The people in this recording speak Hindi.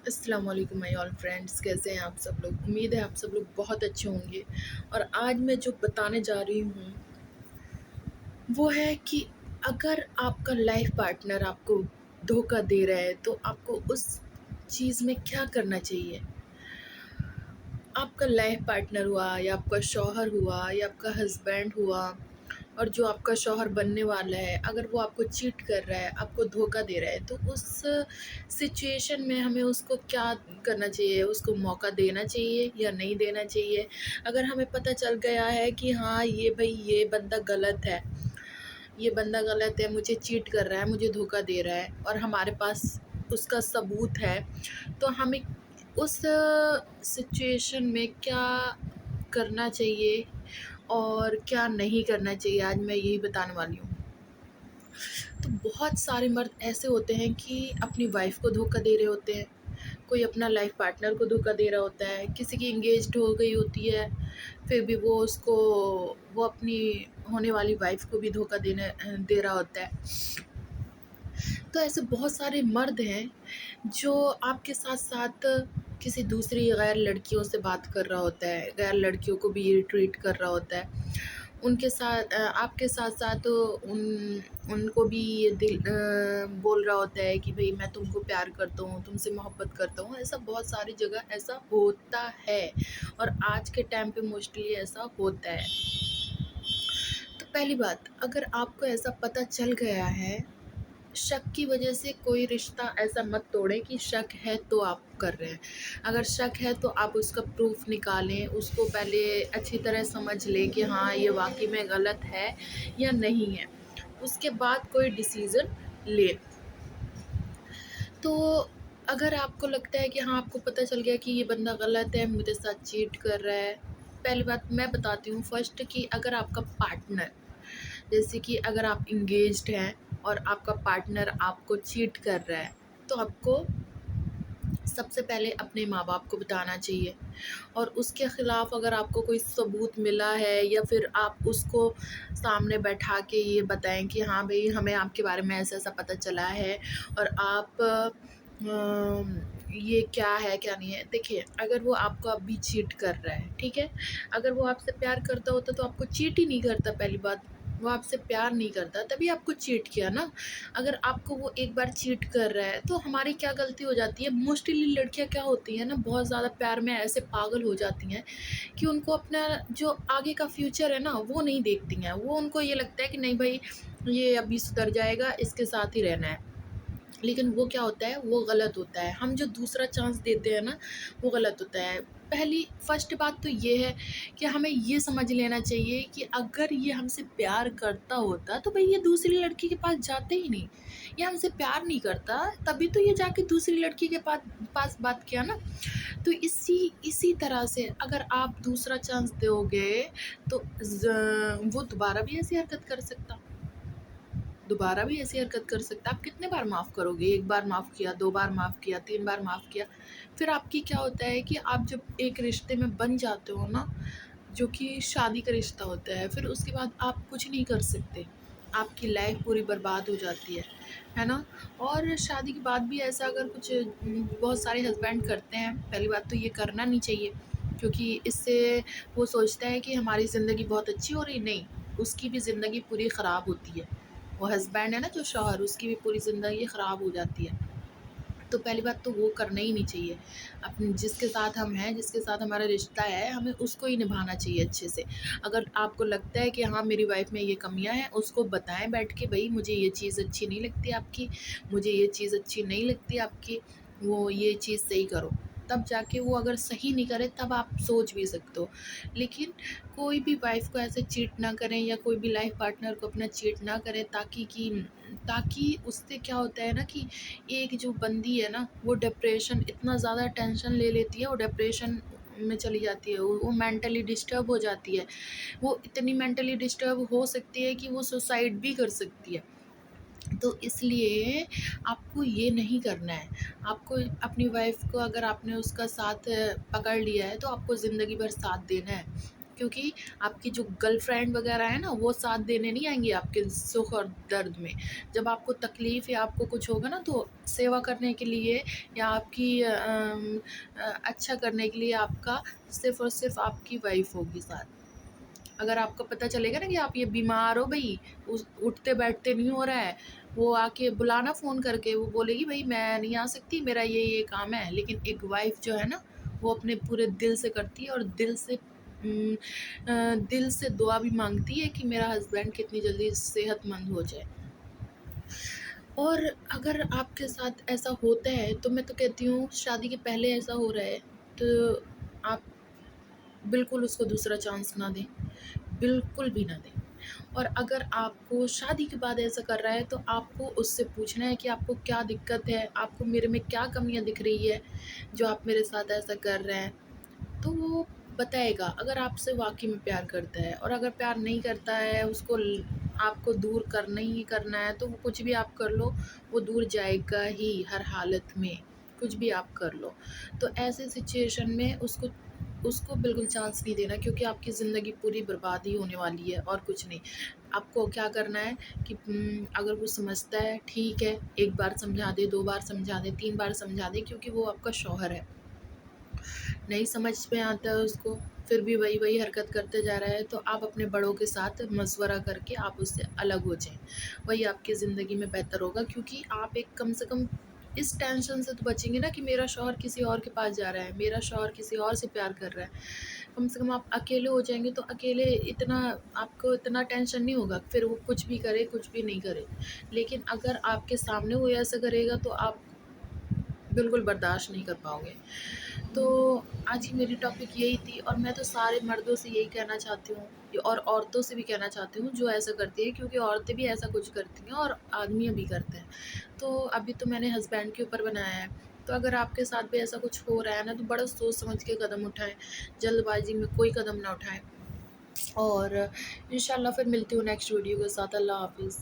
अस्सलाम वालेकुम माय ऑल फ्रेंड्स, कैसे हैं आप सब लोग। उम्मीद है आप सब लोग बहुत अच्छे होंगे। और आज मैं जो बताने जा रही हूँ वो है कि अगर आपका लाइफ पार्टनर आपको धोखा दे रहा है तो आपको उस चीज़ में क्या करना चाहिए। आपका लाइफ पार्टनर हुआ या आपका शौहर हुआ या आपका हस्बैंड हुआ, और जो आपका शौहर बनने वाला है अगर वो आपको चीट कर रहा है, आपको धोखा दे रहा है, तो उस सिचुएशन में हमें उसको क्या करना चाहिए। उसको मौका देना चाहिए या नहीं देना चाहिए। अगर हमें पता चल गया है कि हाँ ये भाई ये बंदा गलत है, ये बंदा गलत है, मुझे चीट कर रहा है, मुझे धोखा दे रहा है, और हमारे पास उसका सबूत है, तो हमें उस सिचुएशन में क्या करना चाहिए और क्या नहीं करना चाहिए, आज मैं यही बताने वाली हूँ। तो बहुत सारे मर्द ऐसे होते हैं कि अपनी वाइफ को धोखा दे रहे होते हैं, कोई अपना लाइफ पार्टनर को धोखा दे रहा होता है, किसी की इंगेज्ड हो गई होती है, फिर भी वो अपनी होने वाली वाइफ को भी धोखा दे रहा होता है। तो ऐसे बहुत सारे मर्द हैं जो आपके साथ साथ किसी दूसरी गैर लड़कियों से बात कर रहा होता है, गैर लड़कियों को भी ये ट्रीट कर रहा होता है। उनके साथ आपके साथ साथ उनको भी ये बोल रहा होता है कि भाई मैं तुमको प्यार करता हूँ, तुमसे मोहब्बत करता हूँ। ऐसा बहुत सारी जगह ऐसा होता है, और आज के टाइम पे मोस्टली ऐसा होता है। तो पहली बात, अगर आपको ऐसा पता चल गया है, शक की वजह से कोई रिश्ता ऐसा मत तोड़ें कि शक है तो आप कर रहे हैं। अगर शक है तो आप उसका प्रूफ निकालें, उसको पहले अच्छी तरह समझ लें कि हाँ ये वाकई में गलत है या नहीं है, उसके बाद कोई डिसीज़न लें। तो अगर आपको लगता है कि हाँ आपको पता चल गया कि ये बंदा गलत है, मेरे साथ चीट कर रहा है, पहली बात मैं बताती हूँ फर्स्ट कि अगर आपका पार्टनर, जैसे कि अगर आप इंगेज्ड हैं और आपका पार्टनर आपको चीट कर रहा है, तो आपको सबसे पहले अपने माँ बाप को बताना चाहिए। और उसके ख़िलाफ़ अगर आपको कोई सबूत मिला है, या फिर आप उसको सामने बैठा के ये बताएं कि हाँ भाई हमें आपके बारे में ऐसा ऐसा पता चला है, और आप ये क्या है क्या नहीं है। देखिए, अगर वो आपको अभी चीट कर रहा है, ठीक है, अगर वो आपसे प्यार करता होता तो आपको चीट ही नहीं करता। पहली बात, वो आपसे प्यार नहीं करता तभी आपको चीट किया ना। अगर आपको वो एक बार चीट कर रहा है तो हमारी क्या गलती हो जाती है। मोस्टली लड़कियां क्या होती हैं ना, बहुत ज़्यादा प्यार में ऐसे पागल हो जाती हैं कि उनको अपना जो आगे का फ्यूचर है ना वो नहीं देखती हैं। वो उनको ये लगता है कि नहीं भाई ये अभी सुधर जाएगा, इसके साथ ही रहना है। लेकिन वो क्या होता है, वो गलत होता है। हम जो दूसरा चांस देते हैं ना, वो गलत होता है। पहली फर्स्ट बात तो ये है कि हमें ये समझ लेना चाहिए कि अगर ये हमसे प्यार करता होता तो भाई ये दूसरी लड़की के पास जाते ही नहीं। ये हमसे प्यार नहीं करता, तभी तो ये जाके दूसरी लड़की के पास बात किया ना। तो इसी तरह से अगर आप दूसरा चांस दोगे तो वो दोबारा भी ऐसी हरकत कर सकता, दोबारा भी ऐसी हरकत कर सकता है। आप कितने बार माफ़ करोगे? एक बार माफ़ किया, 2 बार माफ़ किया, 3 बार माफ़ किया। फिर आपकी क्या होता है कि आप जब एक रिश्ते में बन जाते हो ना, जो कि शादी का रिश्ता होता है, फिर उसके बाद आप कुछ नहीं कर सकते। आपकी लाइफ़ पूरी बर्बाद हो जाती है ना? और शादी के बाद भी ऐसा अगर कुछ बहुत सारे हस्बैंड करते हैं, पहली बात तो ये करना नहीं चाहिए, क्योंकि इससे वो सोचता है कि हमारी ज़िंदगी बहुत अच्छी हो रही, नहीं, उसकी भी ज़िंदगी पूरी ख़राब होती है। वो हस्बैंड है ना जो शौहर, उसकी भी पूरी ज़िंदगी ख़राब हो जाती है। तो पहली बात तो वो करना ही नहीं चाहिए। अपने जिसके साथ हम हैं, जिसके साथ हमारा रिश्ता है, हमें उसको ही निभाना चाहिए अच्छे से। अगर आपको लगता है कि हाँ मेरी वाइफ़ में ये कमियाँ हैं, उसको बताएँ बैठ के, भई मुझे ये चीज़ अच्छी नहीं लगती आपकी, मुझे ये चीज़ अच्छी नहीं लगती आपकी, वो ये चीज़ सही करो। तब जाके वो अगर सही नहीं करे तब आप सोच भी सकते हो। लेकिन कोई भी वाइफ़ को ऐसे चीट ना करें, या कोई भी लाइफ़ पार्टनर को अपना चीट ना करें, ताकि उससे क्या होता है ना कि एक जो बंदी है ना वो डिप्रेशन, इतना ज़्यादा टेंशन ले लेती है, वो डिप्रेशन में चली जाती है, वो मेंटली डिस्टर्ब हो जाती है। वो इतनी मेंटली डिस्टर्ब हो सकती है कि वो सुसाइड भी कर सकती है। तो इसलिए आपको ये नहीं करना है। आपको अपनी वाइफ़ को, अगर आपने उसका साथ पकड़ लिया है तो आपको ज़िंदगी भर साथ देना है। क्योंकि आपकी जो गर्लफ्रेंड वगैरह है ना, वो साथ देने नहीं आएँगी आपके सुख और दर्द में। जब आपको तकलीफ़ या आपको कुछ होगा ना, तो सेवा करने के लिए या आपकी अच्छा करने के लिए आपका सिर्फ़ और सिर्फ़ आपकी वाइफ़ होगी साथ। अगर आपको पता चलेगा ना कि आप ये बीमार हो भई, उस उठते-बैठते नहीं हो रहा है, वो आके बुलाना फ़ोन करके, वो बोलेगी भई मैं नहीं आ सकती, मेरा ये काम है। लेकिन एक वाइफ़ जो है ना, वो अपने पूरे दिल से करती है और दिल से दुआ भी माँगती है कि मेरा हस्बैंड कितनी जल्दी सेहतमंद हो जाए। और अगर आपके साथ ऐसा होता है, तो मैं तो कहती हूँ शादी के पहले ऐसा हो रहा है, तो आप बिल्कुल उसको दूसरा चांस ना दें, बिल्कुल भी ना दें। और अगर आपको शादी के बाद ऐसा कर रहा है, तो आपको उससे पूछना है कि आपको क्या दिक्कत है, आपको मेरे में क्या कमियाँ दिख रही है, जो आप मेरे साथ ऐसा कर रहे हैं। तो वो बताएगा अगर आपसे वाक़ई में प्यार करता है। और अगर प्यार नहीं करता है, उसको ल आपको दूर करना ही करना है, तो वो कुछ भी आप कर लो, वो दूर जाएगा ही हर हालत में, कुछ भी आप कर लो। तो ऐसे सिचुएशन में उसको उसको बिल्कुल चांस नहीं देना, क्योंकि आपकी ज़िंदगी पूरी बर्बाद ही होने वाली है और कुछ नहीं। आपको क्या करना है कि अगर वो समझता है, ठीक है, 1 बार समझा दे, 2 बार समझा दे, 3 बार समझा दे, क्योंकि वो आपका शौहर है। नहीं समझ में आता है उसको, फिर भी वही-वही हरकत करते जा रहा है, तो आप अपने बड़ों के साथ मशवरा करके आप उससे अलग हो जाएँ। वही आपकी ज़िंदगी में बेहतर होगा, क्योंकि आप एक कम से कम इस टेंशन से तो बचेंगे ना कि मेरा शौहर किसी और के पास जा रहा है, मेरा शौहर किसी और से प्यार कर रहा है। कम से कम आप अकेले हो जाएँगे, तो अकेले इतना आपको इतना टेंशन नहीं होगा, फिर वो कुछ भी करे, कुछ भी नहीं करे। लेकिन अगर आपके सामने वो ऐसा करेगा, तो आप बिल्कुल बर्दाश्त नहीं कर पाओगे। तो आज की मेरी टॉपिक यही थी, और मैं तो सारे मर्दों से यही कहना चाहती हूँ और औरतों से भी कहना चाहती हूँ जो ऐसा करती हैं, क्योंकि औरतें भी ऐसा कुछ करती हैं और आदमी भी करते हैं। तो अभी तो मैंने हस्बैंड के ऊपर बनाया है, तो अगर आपके साथ भी ऐसा कुछ हो रहा है ना, तो बड़ा सोच समझ के कदम उठाएं, जल्दबाजी में कोई कदम ना उठाएं। और इंशाल्लाह फिर मिलती हूँ नेक्स्ट वीडियो के साथ। अल्लाह हाफिज़।